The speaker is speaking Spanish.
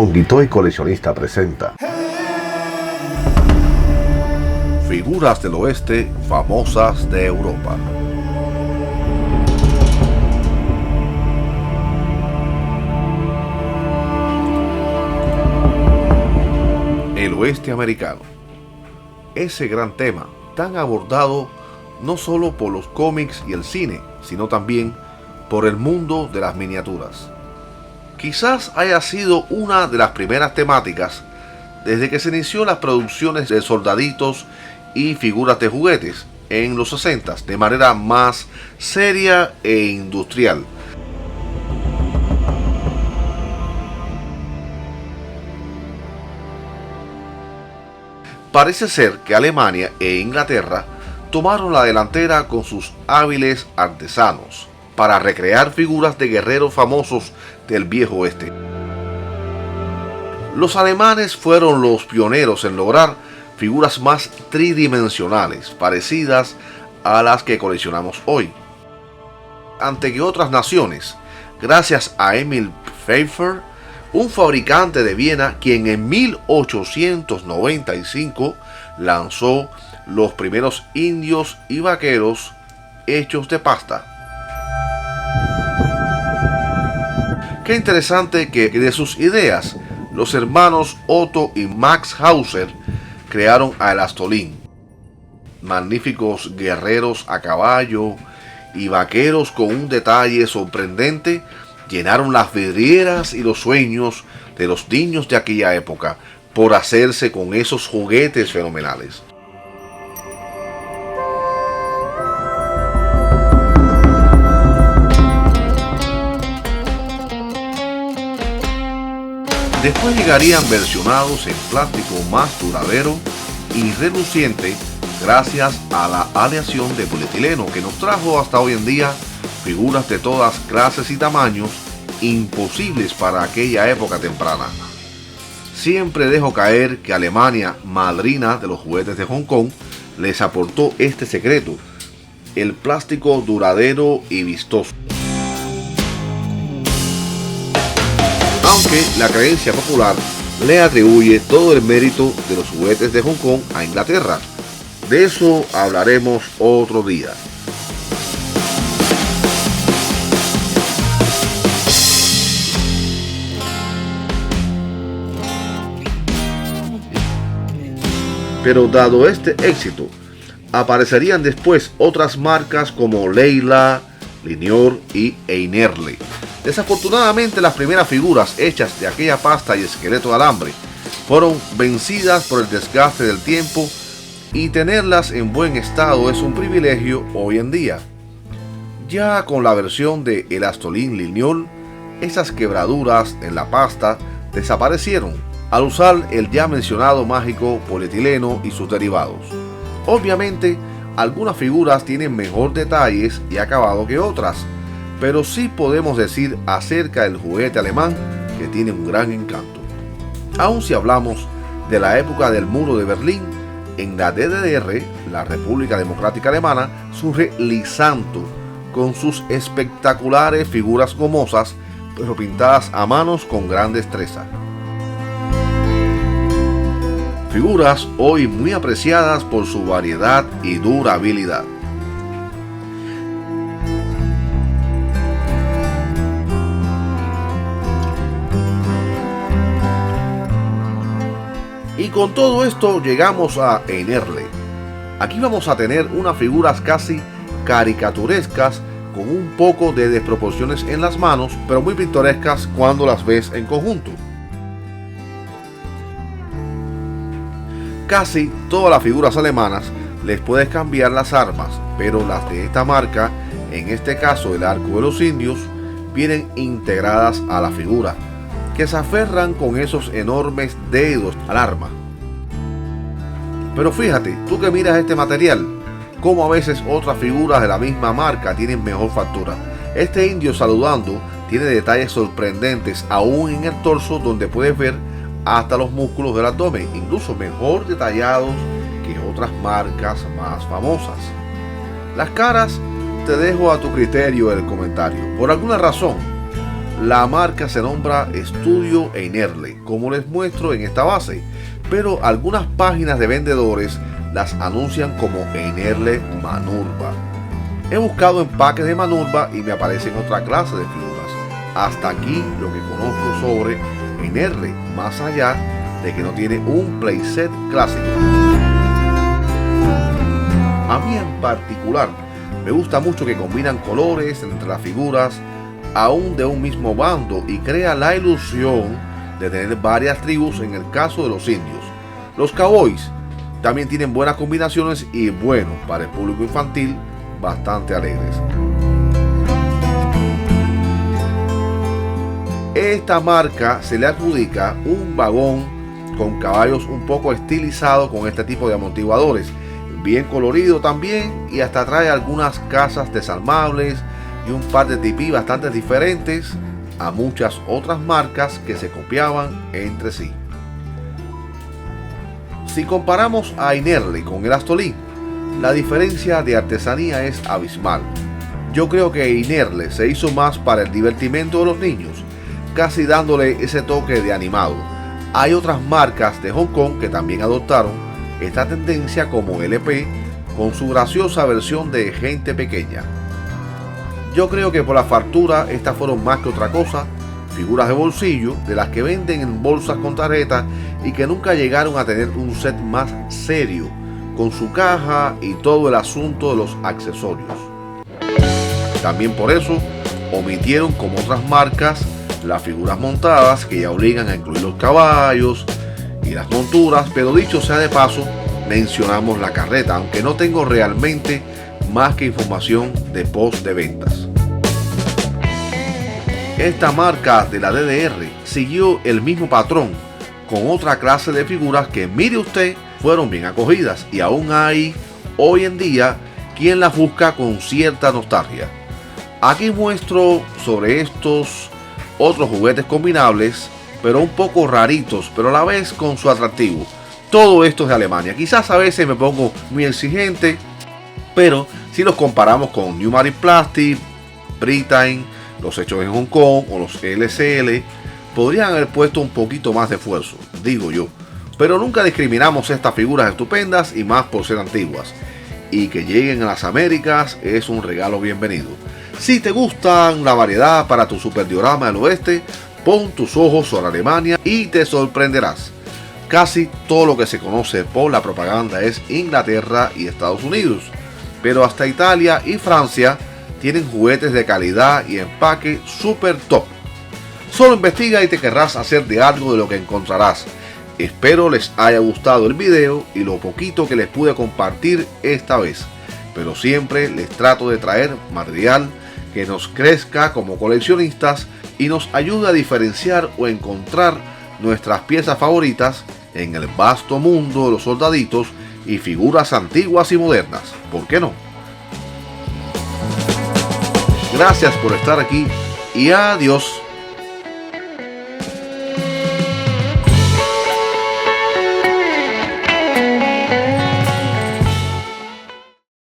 Honky Toy Coleccionista presenta Figuras del Oeste famosas de Europa. El oeste americano. Ese gran tema, tan abordado no solo por los cómics y el cine, sino también por el mundo de las miniaturas. Quizás haya sido una de las primeras temáticas desde que se inició las producciones de soldaditos y figuras de juguetes en los 60s de manera más seria e industrial. Parece ser que Alemania e Inglaterra tomaron la delantera con sus hábiles artesanos para recrear figuras de guerreros famosos del viejo oeste. Los alemanes fueron los pioneros en lograr figuras más tridimensionales, parecidas a las que coleccionamos hoy, ante que otras naciones, gracias a Emil Pfeiffer, un fabricante de Viena, quien en 1895 lanzó los primeros indios y vaqueros hechos de pasta. Qué interesante que de sus ideas los hermanos Otto y Max Hauser crearon a El Astolín, magníficos guerreros a caballo y vaqueros con un detalle sorprendente. Llenaron las vidrieras y los sueños de los niños de aquella época por hacerse con esos juguetes fenomenales. Después llegarían versionados en plástico más duradero y reluciente gracias a la aleación de polietileno que nos trajo hasta hoy en día figuras de todas clases y tamaños imposibles para aquella época temprana. Siempre dejo caer que Alemania, madrina de los juguetes de Hong Kong, les aportó este secreto: el plástico duradero y vistoso. Aunque la creencia popular le atribuye todo el mérito de los juguetes de Hong Kong a Inglaterra. De eso hablaremos otro día. Pero dado este éxito, aparecerían después otras marcas como Leila, Linior y Einerle. Desafortunadamente, las primeras figuras hechas de aquella pasta y esqueleto de alambre fueron vencidas por el desgaste del tiempo, y tenerlas en buen estado es un privilegio hoy en día. Ya con la versión de El Astolín Liniol, esas quebraduras en la pasta desaparecieron al usar el ya mencionado mágico polietileno y sus derivados. Obviamente, algunas figuras tienen mejor detalles y acabado que otras, pero sí podemos decir acerca del juguete alemán que tiene un gran encanto. Aun si hablamos de la época del muro de Berlín, en la DDR, la República Democrática Alemana, surge Lysanto con sus espectaculares figuras gomosas, pero pintadas a manos con gran destreza. Figuras hoy muy apreciadas por su variedad y durabilidad. Y con todo esto llegamos a Einerle. Aquí vamos a tener unas figuras casi caricaturescas con un poco de desproporciones en las manos, pero muy pintorescas cuando las ves en conjunto. Casi todas las figuras alemanas les puedes cambiar las armas, pero las de esta marca, en este caso el arco de los indios, vienen integradas a la figura, que se aferran con esos enormes dedos al arma. Pero fíjate, tú que miras este material, como a veces otras figuras de la misma marca tienen mejor factura. Este indio saludando tiene detalles sorprendentes aún en el torso, donde puedes ver hasta los músculos del abdomen, incluso mejor detallados que otras marcas más famosas. Las caras te dejo a tu criterio el comentario. Por alguna razón, La marca se nombra Studio Einerle, como les muestro en esta base, pero algunas páginas de vendedores las anuncian como Einerle Manurba. He buscado empaques de Manurba y me aparecen otra clase de figuras. Hasta aquí lo que conozco sobre Einerle, más allá de que no tiene un playset clásico. A mí en particular me gusta mucho que combinan colores entre las figuras, aún de un mismo bando, y crea la ilusión de tener varias tribus en el caso de los indios. Los cowboys también tienen buenas combinaciones y, bueno, para el público infantil, bastante alegres. Esta marca se le adjudica un vagón con caballos un poco estilizado con este tipo de amortiguadores, bien colorido también, y hasta trae algunas casas desarmables y un par de tipí bastante diferentes a muchas otras marcas que se copiaban entre sí. Si comparamos a Einerle con el Astolí, la diferencia de artesanía es abismal. Yo creo que Einerle se hizo más para el divertimento de los niños, casi dándole ese toque de animado. Hay otras marcas de Hong Kong que también adoptaron esta tendencia, como LP, con su graciosa versión de gente pequeña. Yo creo que por la factura estas fueron más que otra cosa, figuras de bolsillo de las que venden en bolsas con tarjetas y que nunca llegaron a tener un set más serio, con su caja y todo el asunto de los accesorios. También por eso omitieron, como otras marcas, las figuras montadas, que ya obligan a incluir los caballos y las monturas, pero dicho sea de paso, mencionamos la carreta, aunque no tengo realmente más que información de post de ventas. Esta marca de la DDR siguió el mismo patrón con otra clase de figuras que, mire usted, fueron bien acogidas, y aún hay hoy en día quien las busca con cierta nostalgia. Aquí muestro sobre estos otros juguetes combinables, pero un poco raritos, pero a la vez con su atractivo. Todo esto es de Alemania. Quizás a veces me pongo muy exigente, pero si los comparamos con Newmatic Plastic, Britain, los hechos en Hong Kong o los LCL, podrían haber puesto un poquito más de esfuerzo, digo yo. Pero nunca discriminamos estas figuras estupendas, y más por ser antiguas. Y que lleguen a las Américas es un regalo bienvenido. Si te gustan la variedad para tu superdiorama del oeste, pon tus ojos sobre Alemania y te sorprenderás. Casi todo lo que se conoce por la propaganda es Inglaterra y Estados Unidos, pero hasta Italia y Francia tienen juguetes de calidad y empaque super top. Solo investiga y te querrás hacer de algo de lo que encontrarás. Espero les haya gustado el video y lo poquito que les pude compartir esta vez, pero siempre les trato de traer material que nos crezca como coleccionistas y nos ayude a diferenciar o encontrar nuestras piezas favoritas en el vasto mundo de los soldaditos y figuras antiguas y modernas. ¿Por qué no? Gracias por estar aquí y adiós.